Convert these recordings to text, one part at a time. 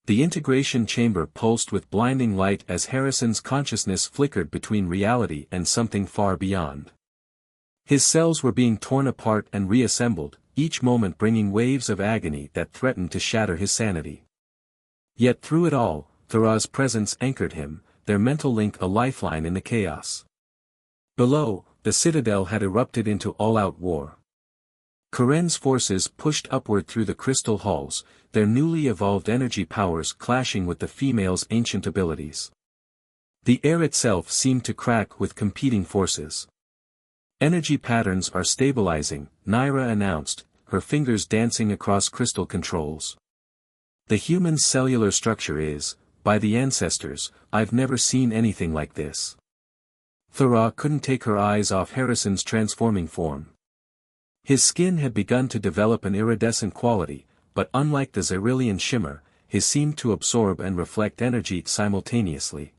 The integration chamber pulsed with blinding light as Harrison's consciousness flickered between reality and something far beyond. His cells were being torn apart and reassembled, each moment bringing waves of agony that threatened to shatter his sanity. Yet through it all, Thara's presence anchored him, their mental link a lifeline in the chaos. Below, the citadel had erupted into all-out war. Karen's forces pushed upward through the crystal halls, their newly evolved energy powers clashing with the female's ancient abilities. The air itself seemed to crack with competing forces. Energy patterns are stabilizing, Naira announced, her fingers dancing across crystal controls. The human cellular structure is, by the ancestors, I've never seen anything like this. Thara couldn't take her eyes off Harrison's transforming form. His skin had begun to develop an iridescent quality, but unlike the Xyrillian shimmer, his seemed to absorb and reflect energy simultaneously.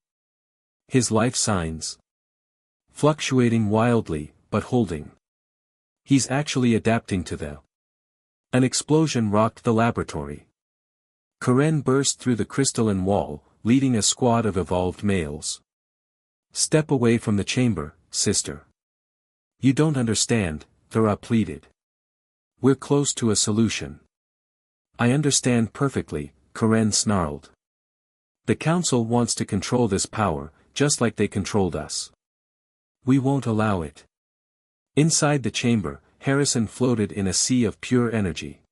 His life signs? Fluctuating wildly, but holding. He's actually adapting to them. An explosion rocked the laboratory. Karen burst through the crystalline wall, leading a squad of evolved males. Step away from the chamber, sister. You don't understand, Thara pleaded. We're close to a solution. I understand perfectly, Karen snarled. The Council wants to control this power, just like they controlled us. We won't allow it. Inside the chamber, Harrison floated in a sea of pure energy.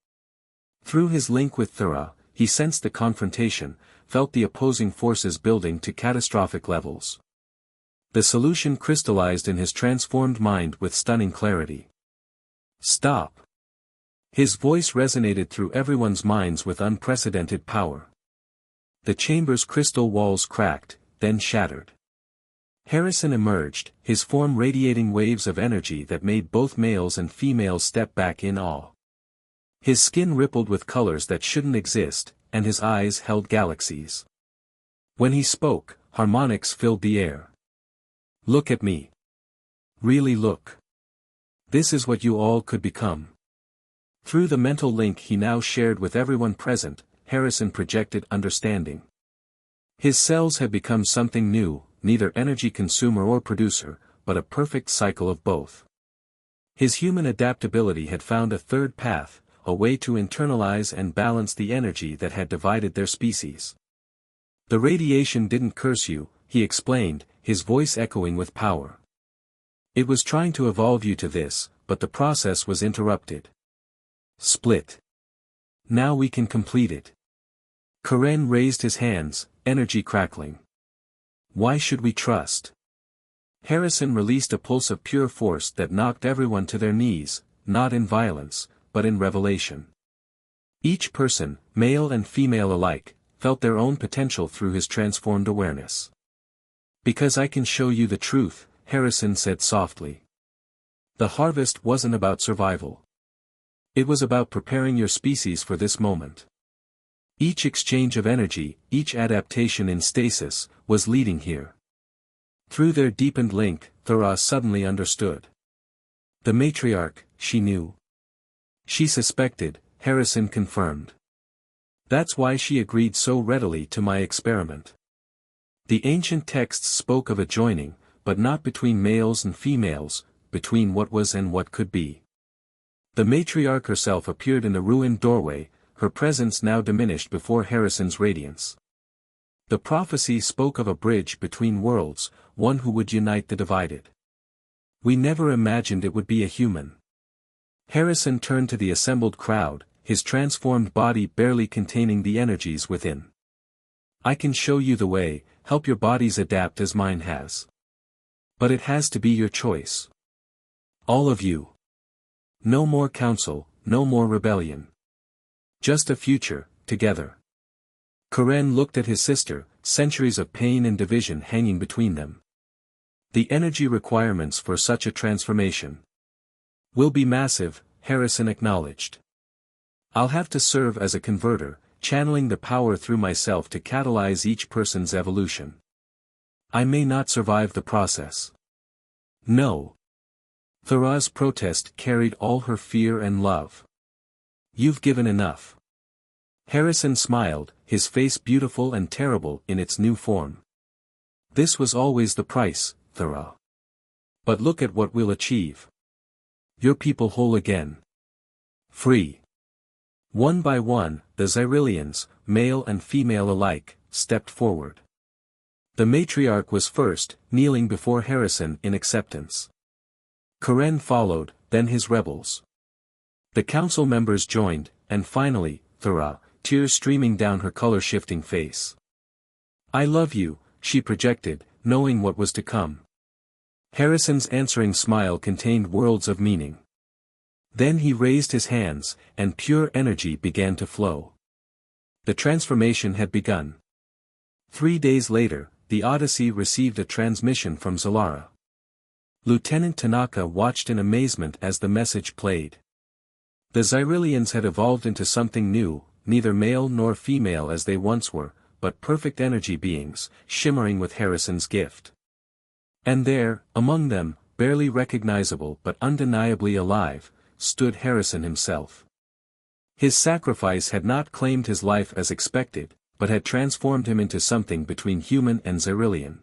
Through his link with Thara, he sensed the confrontation, felt the opposing forces building to catastrophic levels. The solution crystallized in his transformed mind with stunning clarity. Stop. His voice resonated through everyone's minds with unprecedented power. The chamber's crystal walls cracked, then shattered. Harrison emerged, his form radiating waves of energy that made both males and females step back in awe. His skin rippled with colors that shouldn't exist, and his eyes held galaxies. When he spoke, harmonics filled the air. Look at me. Really look. This is what you all could become. Through the mental link he now shared with everyone present, Harrison projected understanding. His cells had become something new, neither energy consumer or producer, but a perfect cycle of both. His human adaptability had found a third path, a way to internalize and balance the energy that had divided their species. The radiation didn't curse you, he explained, his voice echoing with power. It was trying to evolve you to this, but the process was interrupted. Split. Now we can complete it. Karen raised his hands, energy crackling. Why should we trust? Harrison released a pulse of pure force that knocked everyone to their knees, not in violence, but in revelation. Each person, male and female alike, felt their own potential through his transformed awareness. Because I can show you the truth, Harrison said softly. The harvest wasn't about survival. It was about preparing your species for this moment. Each exchange of energy, each adaptation in stasis, was leading here. Through their deepened link, Thara suddenly understood. The matriarch, she knew. She suspected, Harrison confirmed. That's why she agreed so readily to my experiment. The ancient texts spoke of a joining, but not between males and females, between what was and what could be. The matriarch herself appeared in the ruined doorway, her presence now diminished before Harrison's radiance. The prophecy spoke of a bridge between worlds, one who would unite the divided. We never imagined it would be a human. Harrison turned to the assembled crowd, his transformed body barely containing the energies within. I can show you the way, help your bodies adapt as mine has. But it has to be your choice. All of you. No more council, no more rebellion. Just a future, together. Karen looked at his sister, centuries of pain and division hanging between them. The energy requirements for such a transformation will be massive, Harrison acknowledged. I'll have to serve as a converter, channeling the power through myself to catalyze each person's evolution. I may not survive the process. No. Thara's protest carried all her fear and love. You've given enough. Harrison smiled, his face beautiful and terrible in its new form. This was always the price, Thera. But look at what we'll achieve. Your people whole again. Free. One by one, the Xyrillians, male and female alike, stepped forward. The matriarch was first, kneeling before Harrison in acceptance. Karen followed, then his rebels. The council members joined, and finally, Thera, tears streaming down her color-shifting face. I love you, she projected, knowing what was to come. Harrison's answering smile contained worlds of meaning. Then he raised his hands, and pure energy began to flow. The transformation had begun. 3 days later, the Odyssey received a transmission from Zalara. Lieutenant Tanaka watched in amazement as the message played. The Xyrillians had evolved into something new, neither male nor female as they once were, but perfect energy beings, shimmering with Harrison's gift. And there, among them, barely recognizable but undeniably alive, stood Harrison himself. His sacrifice had not claimed his life as expected, but had transformed him into something between human and Xyrillian.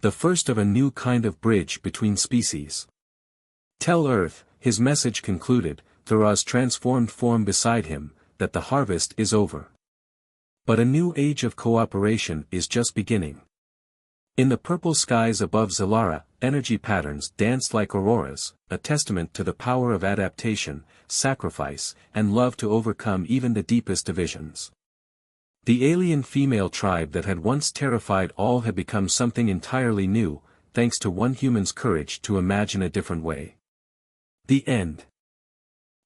The first of a new kind of bridge between species. Tell Earth, his message concluded, Thera's transformed form beside him, that the harvest is over. But a new age of cooperation is just beginning. In the purple skies above Zalara, energy patterns danced like auroras, a testament to the power of adaptation, sacrifice, and love to overcome even the deepest divisions. The alien female tribe that had once terrified all had become something entirely new, thanks to one human's courage to imagine a different way. The end.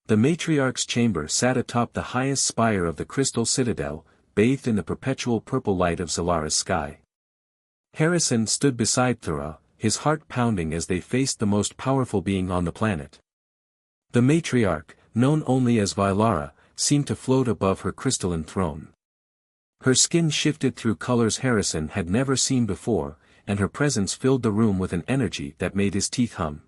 The matriarch's chamber sat atop the highest spire of the crystal citadel, bathed in the perpetual purple light of Zalara's sky. Harrison stood beside Thera, his heart pounding as they faced the most powerful being on the planet. The matriarch, known only as Vylara, seemed to float above her crystalline throne. Her skin shifted through colors Harrison had never seen before, and her presence filled the room with an energy that made his teeth hum.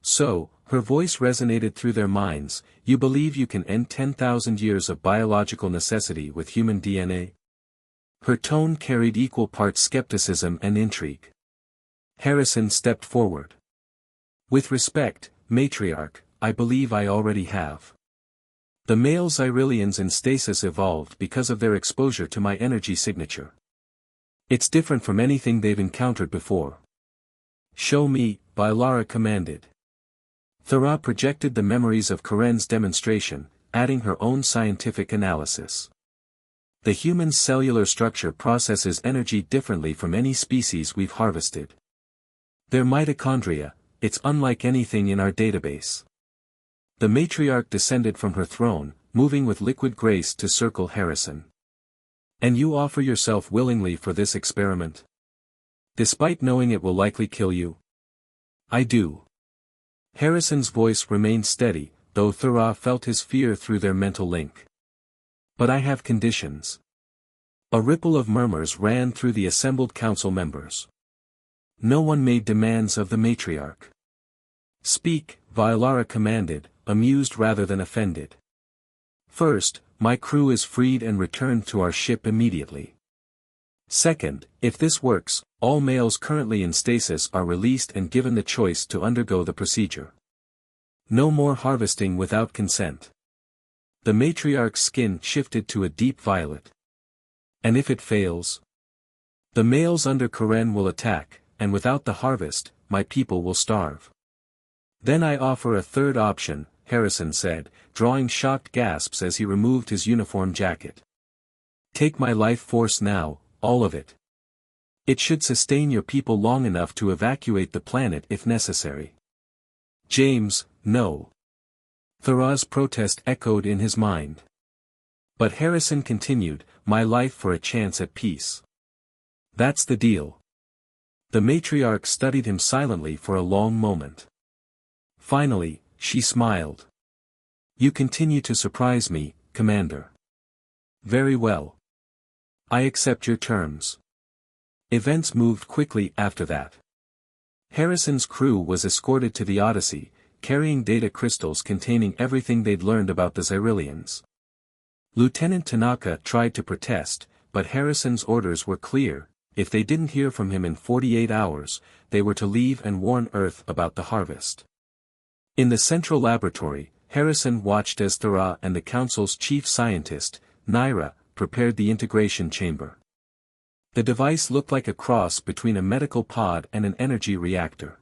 So, her voice resonated through their minds, you believe you can end 10,000 years of biological necessity with human DNA? Her tone carried equal parts skepticism and intrigue. Harrison stepped forward. With respect, matriarch, I believe I already have. The male Xyrillians in stasis evolved because of their exposure to my energy signature. It's different from anything they've encountered before. Show me, Vylara commanded. Thera projected the memories of Karen's demonstration, adding her own scientific analysis. The human cellular structure processes energy differently from any species we've harvested. Their mitochondria, it's unlike anything in our database. The matriarch descended from her throne, moving with liquid grace to circle Harrison. And you offer yourself willingly for this experiment? Despite knowing it will likely kill you? I do. Harrison's voice remained steady, though Thera felt his fear through their mental link. But I have conditions. A ripple of murmurs ran through the assembled council members. No one made demands of the matriarch. Speak, Vylara commanded, amused rather than offended. First, my crew is freed and returned to our ship immediately. Second, if this works, all males currently in stasis are released and given the choice to undergo the procedure. No more harvesting without consent. The matriarch's skin shifted to a deep violet. And if it fails? The males under Karen will attack, and without the harvest, my people will starve. Then I offer a third option, Harrison said, drawing shocked gasps as he removed his uniform jacket. Take my life force now, all of it. It should sustain your people long enough to evacuate the planet if necessary. James, no. Thera's protest echoed in his mind. But Harrison continued, my life for a chance at peace. That's the deal. The matriarch studied him silently for a long moment. Finally, she smiled. You continue to surprise me, Commander. Very well. I accept your terms. Events moved quickly after that. Harrison's crew was escorted to the Odyssey, carrying data crystals containing everything they'd learned about the Xyrillians. Lieutenant Tanaka tried to protest, but Harrison's orders were clear: if they didn't hear from him in 48 hours, they were to leave and warn Earth about the harvest. In the central laboratory, Harrison watched as Thera and the Council's chief scientist, Naira, prepared the integration chamber. The device looked like a cross between a medical pod and an energy reactor.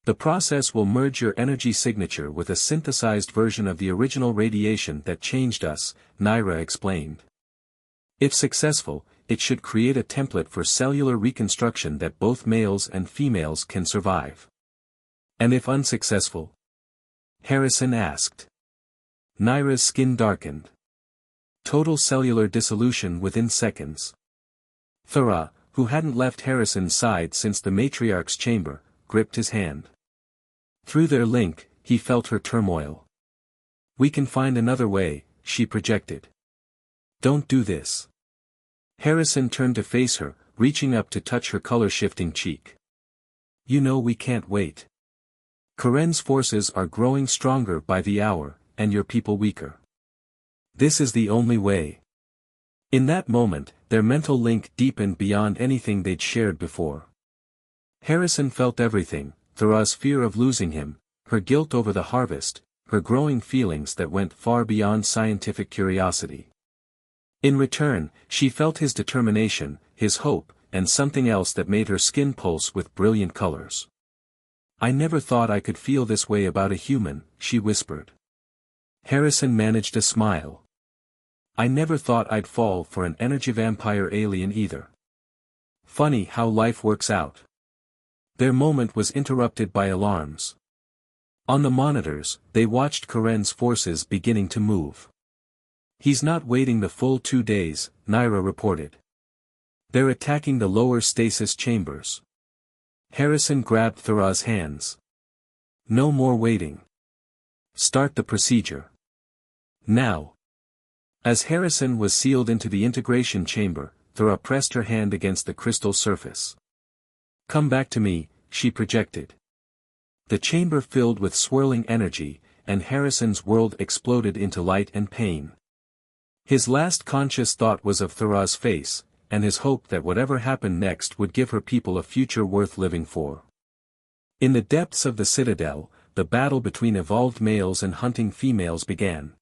The process will merge your energy signature with a synthesized version of the original radiation that changed us, Naira explained. If successful, it should create a template for cellular reconstruction that both males and females can survive. And if unsuccessful? Harrison asked. Naira's skin darkened. Total cellular dissolution within seconds. Thera, who hadn't left Harrison's side since the matriarch's chamber, gripped his hand. Through their link, he felt her turmoil. We can find another way, she projected. Don't do this. Harrison turned to face her, reaching up to touch her color-shifting cheek. You know we can't wait. Karen's forces are growing stronger by the hour, and your people weaker. This is the only way. In that moment, their mental link deepened beyond anything they'd shared before. Harrison felt everything: Thera's fear of losing him, her guilt over the harvest, her growing feelings that went far beyond scientific curiosity. In return, she felt his determination, his hope, and something else that made her skin pulse with brilliant colors. I never thought I could feel this way about a human, she whispered. Harrison managed a smile. I never thought I'd fall for an energy vampire alien either. Funny how life works out. Their moment was interrupted by alarms. On the monitors, they watched Karen's forces beginning to move. He's not waiting the full 2 days, Naira reported. They're attacking the lower stasis chambers. Harrison grabbed Thera's hands. No more waiting. Start the procedure. Now. As Harrison was sealed into the integration chamber, Thera pressed her hand against the crystal surface. Come back to me, she projected. The chamber filled with swirling energy, and Harrison's world exploded into light and pain. His last conscious thought was of Thera's face, and his hope that whatever happened next would give her people a future worth living for. In the depths of the citadel, the battle between evolved males and hunting females began.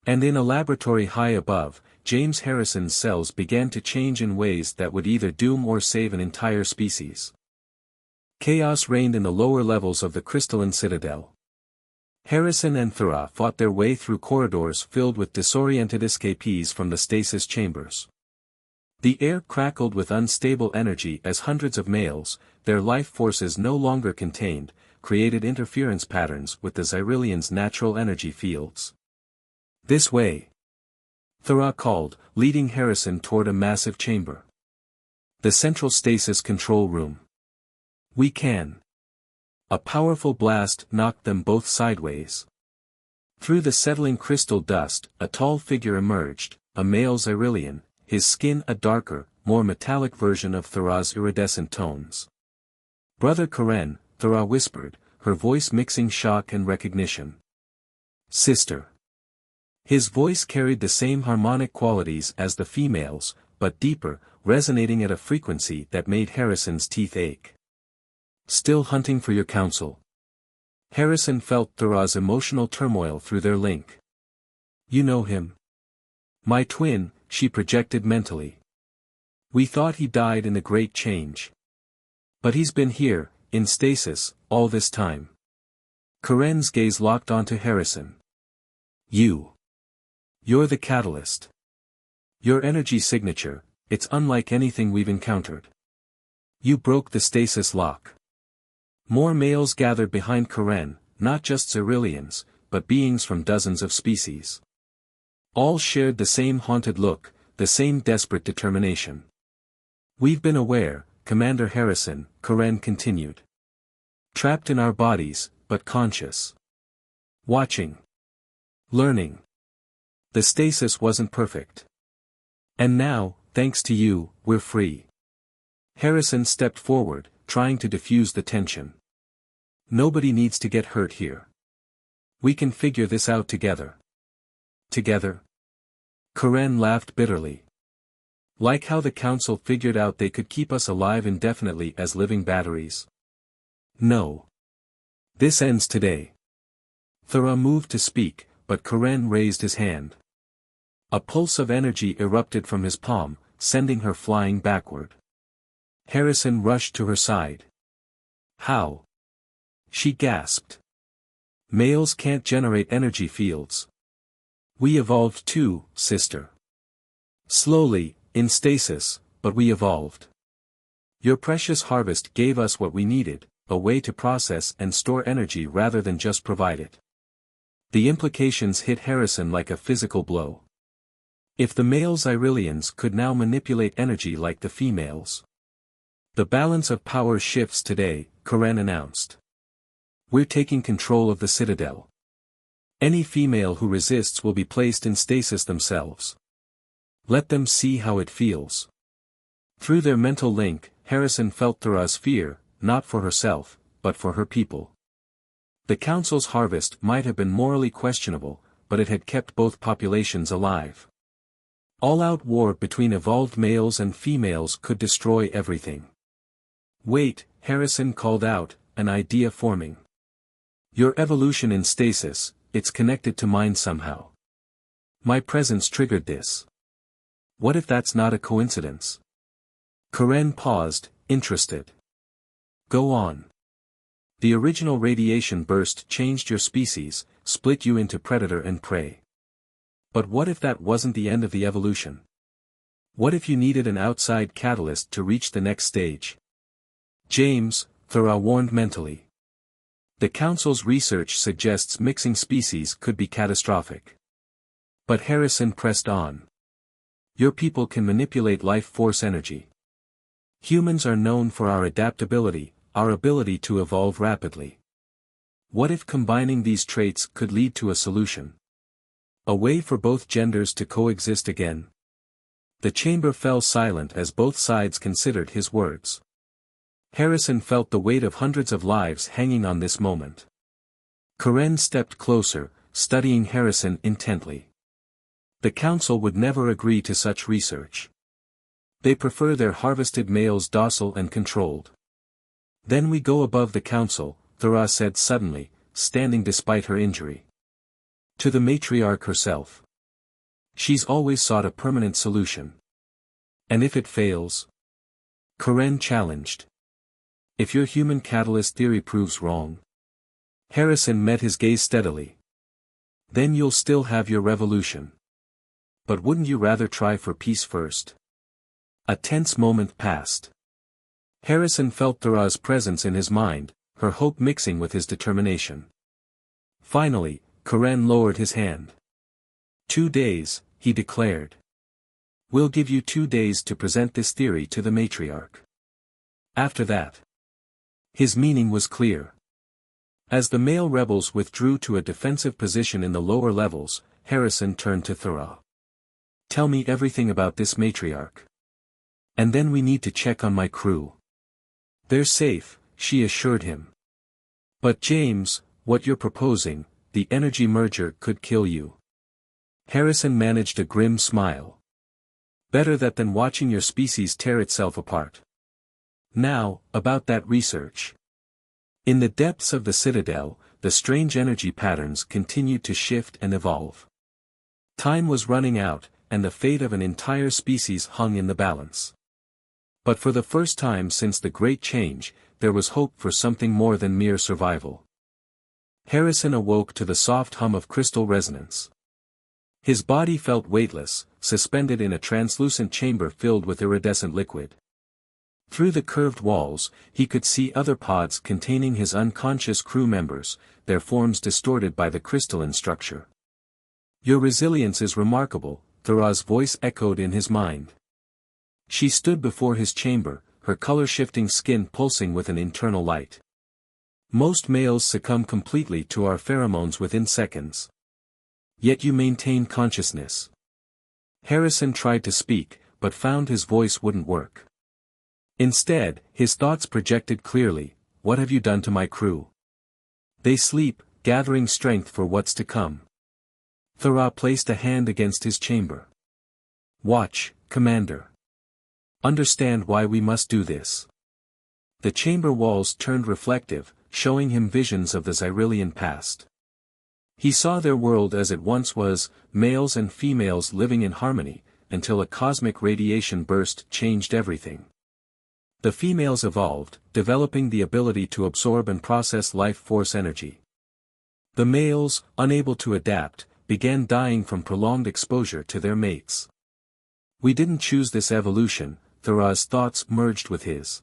And in a laboratory high above, James Harrison's cells began to change in ways that would either doom or save an entire species. Chaos reigned in the lower levels of the crystalline citadel. Harrison and Thera fought their way through corridors filled with disoriented escapees from the stasis chambers. The air crackled with unstable energy as hundreds of males, their life forces no longer contained, created interference patterns with the Xyrillians' natural energy fields. This way. Thera called, leading Harrison toward a massive chamber. The central stasis control room. We can. A powerful blast knocked them both sideways. Through the settling crystal dust, a tall figure emerged, a male Xyrillian, his skin a darker, more metallic version of Thera's iridescent tones. Brother Karen, Thera whispered, her voice mixing shock and recognition. Sister. His voice carried the same harmonic qualities as the female's, but deeper, resonating at a frequency that made Harrison's teeth ache. Still hunting for your counsel? Harrison felt Thera's emotional turmoil through their link. You know him? My twin, she projected mentally. We thought he died in the Great Change. But he's been here, in stasis, all this time. Karen's gaze locked onto Harrison. You're the catalyst. Your energy signature, it's unlike anything we've encountered. You broke the stasis lock. More males gathered behind Karen, not just Xyrillians, but beings from dozens of species. All shared the same haunted look, the same desperate determination. We've been aware, Commander Harrison, Karen continued. Trapped in our bodies, but conscious. Watching. Learning. The stasis wasn't perfect. And now, thanks to you, we're free. Harrison stepped forward, trying to diffuse the tension. Nobody needs to get hurt here. We can figure this out together. Together? Karen laughed bitterly. Like how the council figured out they could keep us alive indefinitely as living batteries. No. This ends today. Thera moved to speak, but Karen raised his hand. A pulse of energy erupted from his palm, sending her flying backward. Harrison rushed to her side. How? She gasped. Males can't generate energy fields. We evolved too, sister. Slowly, in stasis, but we evolved. Your precious harvest gave us what we needed, a way to process and store energy rather than just provide it. The implications hit Harrison like a physical blow. If the male Xyrillians could now manipulate energy like the females. The balance of power shifts today, Karen announced. We're taking control of the Citadel. Any female who resists will be placed in stasis themselves. Let them see how it feels. Through their mental link, Harrison felt Thera's fear, not for herself, but for her people. The Council's harvest might have been morally questionable, but it had kept both populations alive. All-out war between evolved males and females could destroy everything. Wait, Harrison called out, an idea forming. Your evolution in stasis, it's connected to mine somehow. My presence triggered this. What if that's not a coincidence? Karen paused, interested. Go on. The original radiation burst changed your species, split you into predator and prey. But what if that wasn't the end of the evolution? What if you needed an outside catalyst to reach the next stage? James, Thera warned mentally. The Council's research suggests mixing species could be catastrophic. But Harrison pressed on. Your people can manipulate life force energy. Humans are known for our adaptability, our ability to evolve rapidly. What if combining these traits could lead to a solution? A way for both genders to coexist again? The chamber fell silent as both sides considered his words. Harrison felt the weight of hundreds of lives hanging on this moment. Karen stepped closer, studying Harrison intently. The Council would never agree to such research. They prefer their harvested males docile and controlled. Then we go above the Council, Thera said suddenly, standing despite her injury. To the matriarch herself. She's always sought a permanent solution. And if it fails? Karen challenged. If your human catalyst theory proves wrong? Harrison met his gaze steadily. Then you'll still have your revolution. But wouldn't you rather try for peace first? A tense moment passed. Harrison felt Thera's presence in his mind, her hope mixing with his determination. Finally, Karen lowered his hand. 2 days, he declared. We'll give you 2 days to present this theory to the matriarch. After that. His meaning was clear. As the male rebels withdrew to a defensive position in the lower levels, Harrison turned to Thera. Tell me everything about this matriarch. And then we need to check on my crew. They're safe, she assured him. But James, what you're proposing, the energy merger could kill you. Harrison managed a grim smile. Better that than watching your species tear itself apart. Now, about that research. In the depths of the Citadel, the strange energy patterns continued to shift and evolve. Time was running out, and the fate of an entire species hung in the balance. But for the first time since the Great Change, there was hope for something more than mere survival. Harrison awoke to the soft hum of crystal resonance. His body felt weightless, suspended in a translucent chamber filled with iridescent liquid. Through the curved walls, he could see other pods containing his unconscious crew members, their forms distorted by the crystalline structure. Your resilience is remarkable, Thera's voice echoed in his mind. She stood before his chamber, her color-shifting skin pulsing with an internal light. Most males succumb completely to our pheromones within seconds. Yet you maintain consciousness. Harrison tried to speak, but found his voice wouldn't work. Instead, his thoughts projected clearly, what have you done to my crew? They sleep, gathering strength for what's to come. Thera placed a hand against his chamber. Watch, Commander. Understand why we must do this. The chamber walls turned reflective, showing him visions of the Xyrillian past. He saw their world as it once was, males and females living in harmony, until a cosmic radiation burst changed everything. The females evolved, developing the ability to absorb and process life force energy. The males, unable to adapt, began dying from prolonged exposure to their mates. We didn't choose this evolution, Thuraz's thoughts merged with his.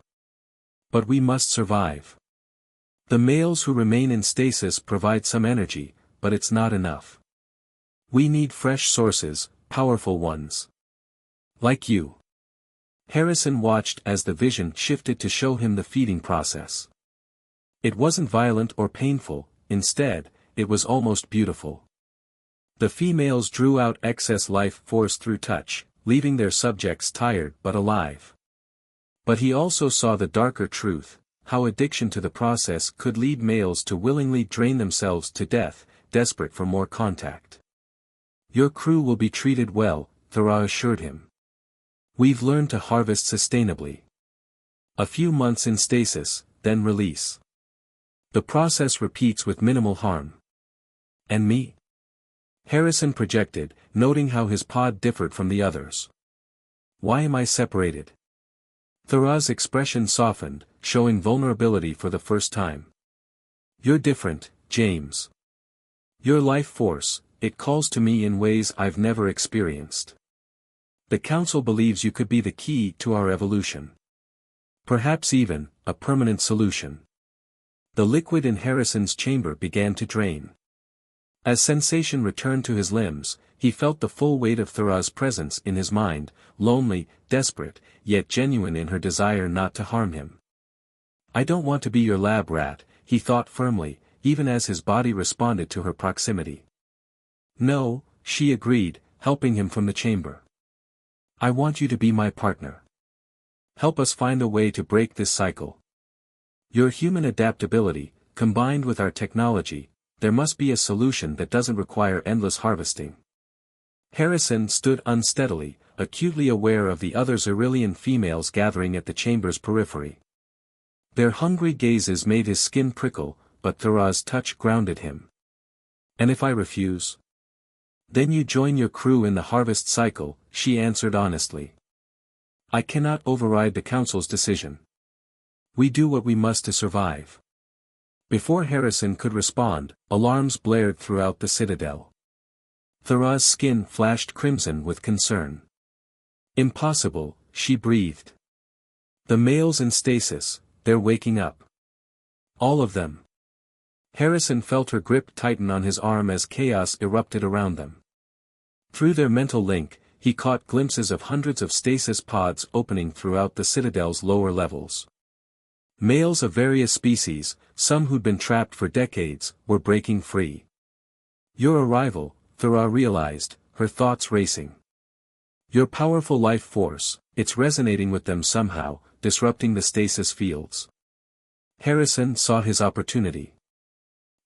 But we must survive. The males who remain in stasis provide some energy, but it's not enough. We need fresh sources, powerful ones. Like you. Harrison watched as the vision shifted to show him the feeding process. It wasn't violent or painful, instead, it was almost beautiful. The females drew out excess life force through touch, leaving their subjects tired but alive. But he also saw the darker truth, how addiction to the process could lead males to willingly drain themselves to death, desperate for more contact. Your crew will be treated well, Thuraz assured him. We've learned to harvest sustainably. A few months in stasis, then release. The process repeats with minimal harm. And me? Harrison projected, noting how his pod differed from the others. Why am I separated? Thuraz's expression softened, showing vulnerability for the first time. You're different, James. Your life force, it calls to me in ways I've never experienced. The Council believes you could be the key to our evolution. Perhaps even, a permanent solution. The liquid in Harrison's chamber began to drain. As sensation returned to his limbs, he felt the full weight of Thuraz's presence in his mind, lonely, desperate, yet genuine in her desire not to harm him. I don't want to be your lab rat, he thought firmly, even as his body responded to her proximity. No, she agreed, helping him from the chamber. I want you to be my partner. Help us find a way to break this cycle. Your human adaptability, combined with our technology, there must be a solution that doesn't require endless harvesting. Harrison stood unsteadily, acutely aware of the other Xyrillian females gathering at the chamber's periphery. Their hungry gazes made his skin prickle, but Thuraz's touch grounded him. And if I refuse? Then you join your crew in the harvest cycle, she answered honestly. I cannot override the Council's decision. We do what we must to survive. Before Harrison could respond, alarms blared throughout the citadel. Thuraz's skin flashed crimson with concern. Impossible, she breathed. The males in stasis, they're waking up. All of them. Harrison felt her grip tighten on his arm as chaos erupted around them. Through their mental link, he caught glimpses of hundreds of stasis pods opening throughout the citadel's lower levels. Males of various species, some who'd been trapped for decades, were breaking free. Your arrival, Thuraz realized, her thoughts racing. Your powerful life force, it's resonating with them somehow, disrupting the stasis fields. Harrison saw his opportunity.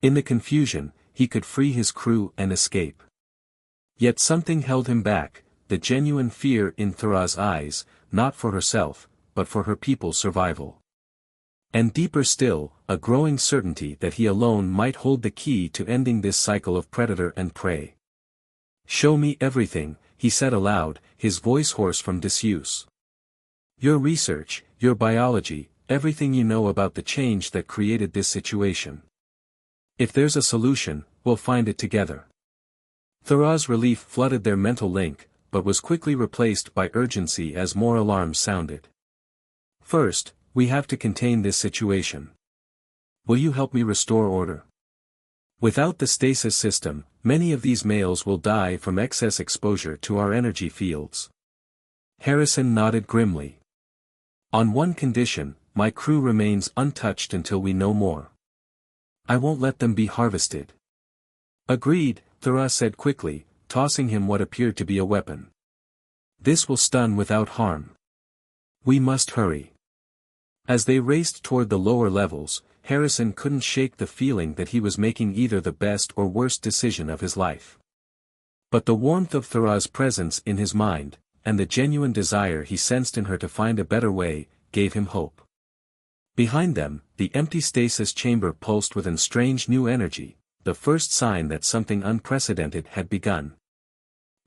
In the confusion, he could free his crew and escape. Yet something held him back, the genuine fear in Thuraz's eyes, not for herself, but for her people's survival. And deeper still, a growing certainty that he alone might hold the key to ending this cycle of predator and prey. Show me everything, he said aloud, his voice hoarse from disuse. Your research, your biology, everything you know about the change that created this situation. If there's a solution, we'll find it together. Thuraz's relief flooded their mental link, but was quickly replaced by urgency as more alarms sounded. First, we have to contain this situation. Will you help me restore order? Without the stasis system, many of these males will die from excess exposure to our energy fields. Harrison nodded grimly. On one condition, my crew remains untouched until we know more. I won't let them be harvested. Agreed, Thuraz said quickly, tossing him what appeared to be a weapon. This will stun without harm. We must hurry. As they raced toward the lower levels, Harrison couldn't shake the feeling that he was making either the best or worst decision of his life. But the warmth of Thuraz's presence in his mind, and the genuine desire he sensed in her to find a better way, gave him hope. Behind them, the empty stasis chamber pulsed with a strange new energy, the first sign that something unprecedented had begun.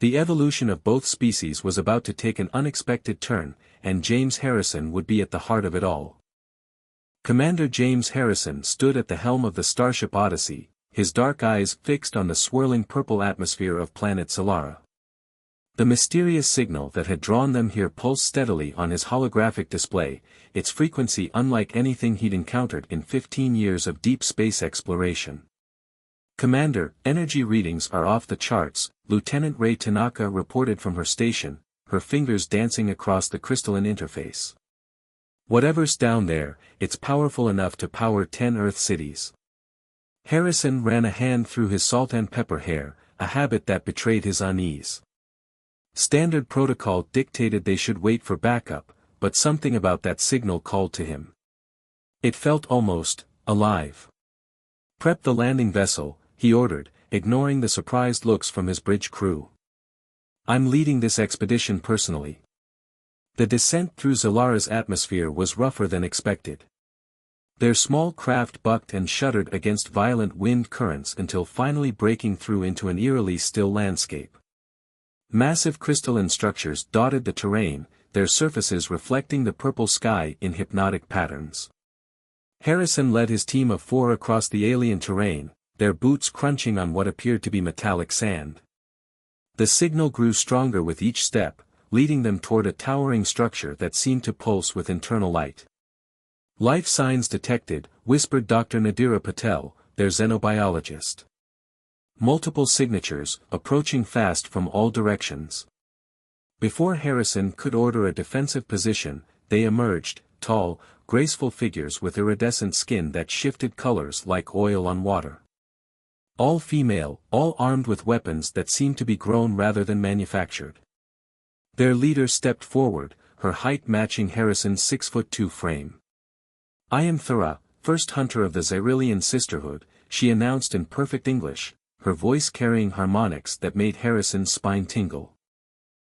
The evolution of both species was about to take an unexpected turn, and James Harrison would be at the heart of it all. Commander James Harrison stood at the helm of the Starship Odyssey, his dark eyes fixed on the swirling purple atmosphere of planet Solara. The mysterious signal that had drawn them here pulsed steadily on his holographic display, its frequency unlike anything he'd encountered in 15 years of deep space exploration. "Commander, energy readings are off the charts," Lieutenant Ray Tanaka reported from her station, her fingers dancing across the crystalline interface. "Whatever's down there, it's powerful enough to power 10 Earth cities." Harrison ran a hand through his salt and pepper hair, a habit that betrayed his unease. Standard protocol dictated they should wait for backup, but something about that signal called to him. It felt almost alive. "Prep the landing vessel," he ordered, ignoring the surprised looks from his bridge crew. "I'm leading this expedition personally." The descent through Zolara's atmosphere was rougher than expected. Their small craft bucked and shuddered against violent wind currents until finally breaking through into an eerily still landscape. Massive crystalline structures dotted the terrain, their surfaces reflecting the purple sky in hypnotic patterns. Harrison led his team of 4 across the alien terrain, their boots crunching on what appeared to be metallic sand. The signal grew stronger with each step, leading them toward a towering structure that seemed to pulse with internal light. "Life signs detected," whispered Dr. Nadira Patel, their xenobiologist. "Multiple signatures, approaching fast from all directions." Before Harrison could order a defensive position, they emerged, tall, graceful figures with iridescent skin that shifted colors like oil on water. All female, all armed with weapons that seemed to be grown rather than manufactured. Their leader stepped forward, her height matching Harrison's 6'2" frame. "I am Thera, first hunter of the Xyrillian Sisterhood," she announced in perfect English, her voice carrying harmonics that made Harrison's spine tingle.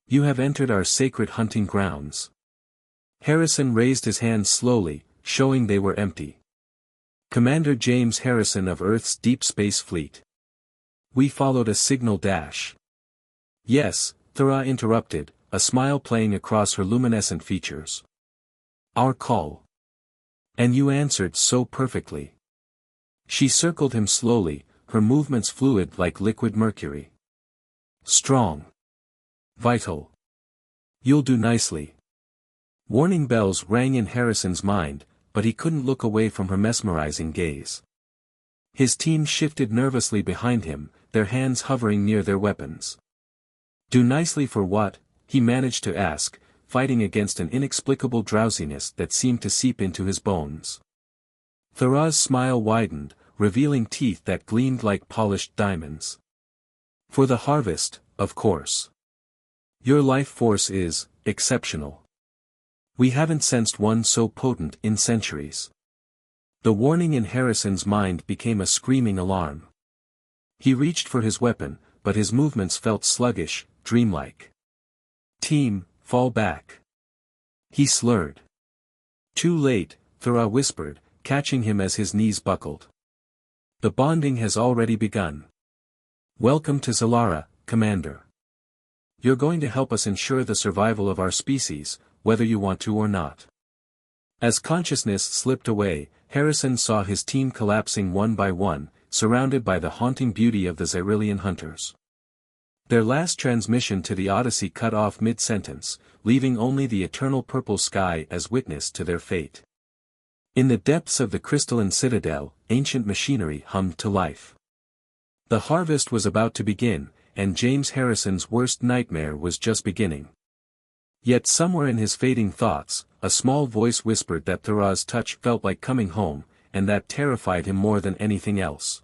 "You have entered our sacred hunting grounds." Harrison raised his hands slowly, showing they were empty. "Commander James Harrison of Earth's Deep Space Fleet." "We followed a signal dash." "Yes," Thera interrupted, a smile playing across her luminescent features. "Our call. And you answered so perfectly." She circled him slowly, her movements fluid like liquid mercury. "Strong. Vital. You'll do nicely." Warning bells rang in Harrison's mind, but he couldn't look away from her mesmerizing gaze. His team shifted nervously behind him, their hands hovering near their weapons. "Do nicely for what?" he managed to ask, fighting against an inexplicable drowsiness that seemed to seep into his bones. Thera's smile widened, revealing teeth that gleamed like polished diamonds. "For the harvest, of course. Your life force is exceptional. We haven't sensed one so potent in centuries." The warning in Harrison's mind became a screaming alarm. He reached for his weapon, but his movements felt sluggish, dreamlike. "Team, fall back." He slurred. "Too late," Thera whispered, catching him as his knees buckled. "The bonding has already begun. Welcome to Solara, Commander. You're going to help us ensure the survival of our species, whether you want to or not." As consciousness slipped away, Harrison saw his team collapsing one by one, surrounded by the haunting beauty of the Xyrillian hunters. Their last transmission to the Odyssey cut off mid-sentence, leaving only the eternal purple sky as witness to their fate. In the depths of the crystalline citadel, ancient machinery hummed to life. The harvest was about to begin, and James Harrison's worst nightmare was just beginning. Yet somewhere in his fading thoughts, a small voice whispered that Thera's touch felt like coming home, and that terrified him more than anything else.